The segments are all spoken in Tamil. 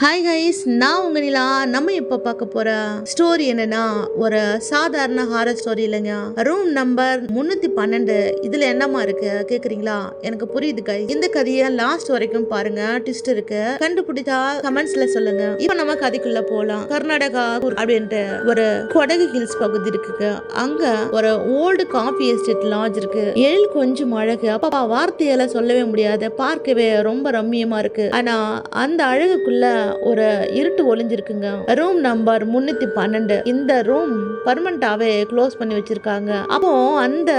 ஹாய் கைஸ், நான் உங்க நிலா. நம்ம இப்ப பார்க்க போற ஸ்டோரி என்னன்னா, ஒரு சாதாரண ஹாரர் ஸ்டோரி இல்லைங்க. Room number 312. இதுல என்னமா இருக்கு கேக்குறீங்களா? எனக்கு புரியுது கைஸ். இந்த கதையை லாஸ்ட் வரைக்கும் பாருங்க, ட்விஸ்ட் இருக்கு. கண்டுபிடித்தா கமெண்ட்ஸ்ல சொல்லுங்க. இப்ப நம்ம கதைக்குள்ள போலாம். கர்நாடகா அப்படின்ட்டு ஒரு கொடகு ஹில்ஸ் பகுதி இருக்குங்க. அங்க ஒரு ஓல்டு காஃபி எஸ்டேட் லாட்ஜ் இருக்கு. எழில் கொஞ்சம் அழகு, அப்பா வார்த்தையால சொல்லவே முடியாது, பார்க்கவே ரொம்ப ரம்மியமா இருக்கு. ஆனா அந்த அழகுக்குள்ள ஒரு இருட்டு ஒளிஞ்சிருக்குங்க. Room number 312. இந்த ரூம் பர்மனண்டாவே க்ளோஸ் பண்ணி வச்சிருக்காங்க. அப்போ அந்த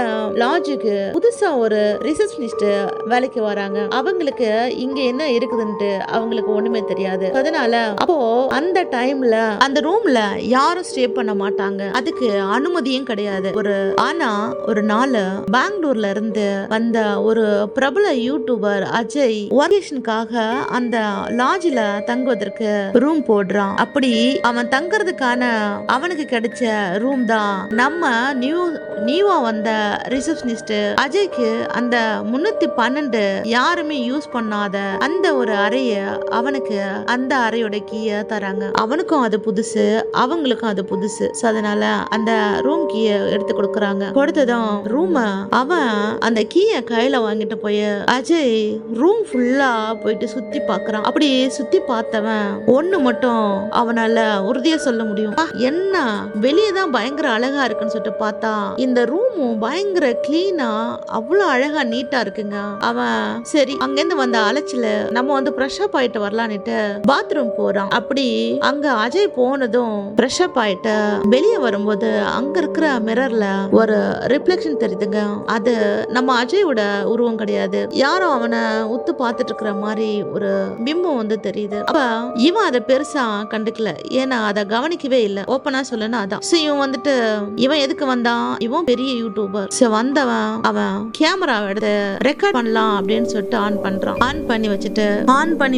லாட்ஜுக்கு புதுசா ஒரு ரிசப்ஷனிஸ்ட் வேலைக்கு வராங்க. அவங்களுக்கு இங்க என்ன இருக்குதுன்ட்டு அவங்களுக்கு ஒண்ணுமே தெரியாது. அதனால அப்போ அந்த டைம்ல அந்த ரூம்ல யாரும் ஸ்டே பண்ண மாட்டாங்க, அதுக்கு அனுமதியும் கிடையாது. ஆனா ஒரு நாள் பெங்களூர்ல இருந்து வந்த ஒரு பிரபல யூடியூபர் அஜய் ஒர்கேஷனுக்காக அந்த லாட்ஜ்ல தங்குவதற்கு ரூம் போடுறான். அப்படி அவன் தங்கறதுக்கான அவனுக்கு கிடைச்ச ரூம் தான் நம்ம நியூவா வந்த ரிசப்ஷனிஸ்ட் அஜய்க்கு அந்த 312 யாருமே யூஸ் பண்ணாத அந்த ஒரு அறைய அவனுக்கு அந்த அறையோட கீயை தராங்க. அவனுக்கும் அது புதுசு, அவங்களுக்கும் அது புதுசு. அதனால அந்த ரூம் கீயை எடுத்து கொடுக்கறாங்க. கொடுத்ததும் ரூம் அவன் அந்த கீயை கையில வாங்கிட்டு போய் அஜய் ரூம் ஃபுல்லா போயிட்டு சுத்தி பாக்குறான். அப்படி சுத்தி பார்த்தவன் ஒண்ணு மட்டும் அவனால உறுதியா சொல்ல முடியும், என்ன வெளியே தான் பயங்கர அழகா இருக்குன்னு சொல்லிட்டு பார்த்தா இந்த ரூமும் பயங்கர கிளீனா அவ்வளவு அழகா நீட்டா இருக்குங்க. அவன் சரி அங்கிருந்து வந்த அலைச்சல நம்ம வந்து ஃப்ரெஷ் அப் ஆயிட்டு வரலான்னுட்டு பாத்ரூம் போறான். அப்படி அங்க அஜய் போனதும் ஃப்ரெஷ் அப் ஆயிட்டு வெளியே வரும்போது அங்க இருக்கிற மிரர்ல ஒரு ரிஃப்ளெக்ஷன் தெரியுதுங்க. அது நம்ம அஜயோட உருவம் கிடையாது, யாரும் அவனை உத்து பார்த்துட்டு இருக்கிற மாதிரி ஒரு பிம்பம் வந்து தெரியுது. அப்ப இவன் அதை பெருசா கண்டுக்கல, ஏன்னா அதை கவனிக்கவே இல்லை. ஓப்பனா சொல்லணும் அதான். இவன் வந்துட்டு இவன் எதுக்கு வந்தான், இவன் பெரிய யூடியூபர். வந்தவன் அவன் கேமரா எடுத்து ரெக்கார்ட் பண்ணலாம் அப்படின்னு சொல்லிட்டு ஆன் பண்றான். ஆன் பண்ணி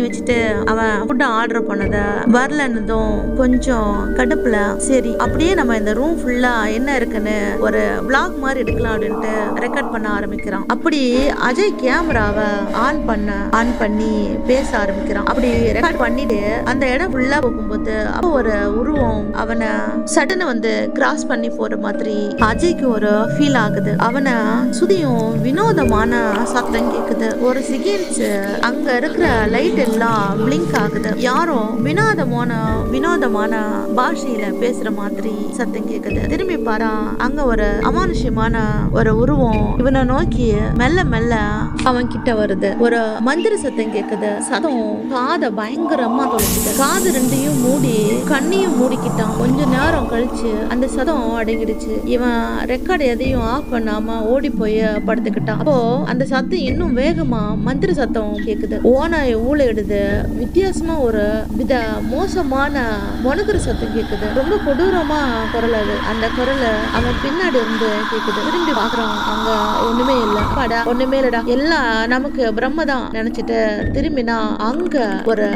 வச்சுட்டு அவன் ஃபுட் ஆர்டர் பண்ணத வரலன்னதும் கொஞ்சம் கடுப்புல சரி அப்படியே நம்ம இந்த ரூம் ஃபுல்லா என்ன இருக்குன்னு ஒரு vlog மாதிரி எடுக்கலாம் அப்படின்ட்டு ரெக்கார்ட் பண்ண ஆரம்பிக்கிறான். அப்படி அஜய் கேமராவை ஆன் பண்ணி பேச ஆரம்பிக்கிறான். அப்படி ரெக்கார்ட் பண்ணிட்டு அந்த இடம் ஃபுல்லா போகும்போது அப்போ ஒரு உருவம் அவனை சடனை வந்து கிராஸ் பண்ணி போற மாதிரி அஜய்க்கு ஒரு ஃபீல் ஆகுது. அவனை சுதியும் வினோதமான சத்தம் கேக்குது. ஒரு செகண்ட்ஸ் அங்க இருக்கிற லைட் எல்லாம் பிளிங்க் ஆகுது. யாரும் வினோதமான பாஷையில பேசுற மாதிரி சத்தம் கேக்குது. திரும்பி பாரா, அங்க ஒரு அமானுஷ்யமான ஒரு உருவம் இவனை நோக்கி மெல்ல அவன் கிட்ட வருது. ஒரு மந்திர சத்தம் கேக்குது. சத்தம் காதை பயங்கரமா தொலைக்குது. காது ரெண்டையும் மூடி கண்ணையும் மூடிக்கிட்டான். கொஞ்ச நேரம் கழிச்சு அந்த சத்தம் அடங்கிடுச்சு. இவன் ரெக்கார்டு எதையும் ஆஃப் பண்ணாம ஓடி போய் படுத்துக்கிட்டான். அப்போ அந்த சத்தம் இன்னும் வேகமா மந்திர சத்தம் கேக்குது. ஓனாய் ஊழையிடுது. வித்தியாசமா ஒரு வித மோசமான மொனகுற சத்தம் கேக்குது. ரொம்ப கொடூரமா குரல் அது. அந்த குரல் அவன் பின்னாடி இருந்து கேக்குது. திரும்பி பாக்குறான், அங்க ஒண்ணுமே இல்லடா, எல்லாம் நமக்கு பிரம்மதான் நினைச்சிட்டு திரும்பினா அங்க ஒரு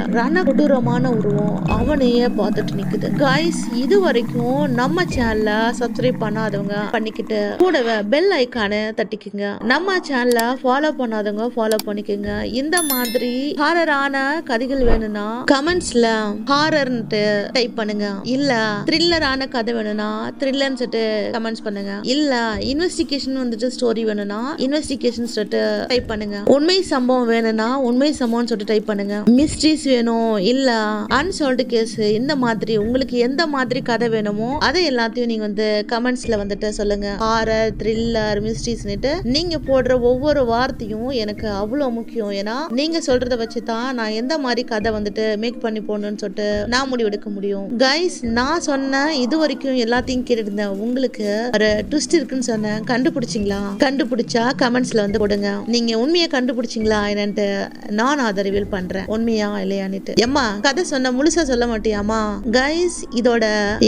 கொடூரமான உருவம் அவனையே பார்த்துட்டு நிக்குது. கைஸ், இது வரைக்கும் நம்ம சேனலை சப்ஸ்கிரைப் பண்ணாதவங்க பண்ணிக்கிட்டு கூடவே பெல் ஐக்கானை தட்டிக்குங்க. நம்ம சேனலை ஃபாலோ பண்ணாதவங்க ஃபாலோ பண்ணிக்கோங்க. இந்த மாதிரி ஹாரரான கதைகள் வேணும்னா கமெண்ட்ஸ்ல ஹாரர்ன்ட்டு டைப் பண்ணுங்க. இல்ல த்ரில்லரான கதை வேணும்னா த்ரில்லர்னு சொல்லிட்டு கமெண்ட்ஸ் பண்ணுங்க. இல்ல இன்வெஸ்டிகேஷன் வந்துட்டு ஸ்டோரி வேணும்னா இன்வெஸ்டிகேஷன் சொல்லிட்டு டைப் பண்ணுங்க. உண்மை சம்பவம் வேணும்னா உண்மை சம்பவம் சொல்லிட்டு டைப் பண்ணுங்க. மிஸ்ட்ரீஸ் வேணும், இல்ல அன்சால்வ்டு கேஸ், இந்த மாதிரி உங்களுக்கு எந்த மாதிரி கதை வேணுமோ அதை எல்லாத்தையும் நீங்க வந்து கமெண்ட்ஸ்ல வந்துட்டு சொல்லுங்க. ஹாரர், த்ரில்லர், மிஸ்ட்ரீஸ்னுட்டு நீங்க போடுற ஒவ்வொரு வார்த்தையும் எனக்கு அவ்வளவு முக்கியம். ஏன்னா நீங்க சொல்றத வச்சுதான் நான் எந்த மாதிரி கதை வந்துட்டு மேக் பண்ணி போடணும்னு சொல்லிட்டு நான் முடிவெடுக்க முடியும். கைஸ், நான் சொன்ன இது வரைக்கும் எல்லாத்தையும் கேட்டுருந்தேன். உங்களுக்கு ஒரு ட்விஸ்ட் இருக்குன்னு சொன்னேன், கண்டுபிடிச்சிங்களா? கண்டுபிடிச்சா கமெண்ட்ஸ்ல வந்து போடுங்க. நீங்க உண்மையை கண்டுபிடிச்சிங்களா என்னன்ட்டு நான் அதை ரிவீல் பண்றேன், உண்மையா இல்லையான்னுட்டு. எம்மா கதை சொன்ன முழுசா சொல்ல மாட்டியாமா? கைஸ், இதோட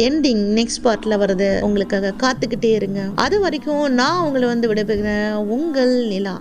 எண்டிங் நெக்ஸ்ட் பார்ட்ல வருது, உங்களுக்காக காத்துக்கிட்டே இருங்க. அது வரைக்கும் நான் உங்களை வந்து விடைபெறுகிறேன், உங்கள் நிலா.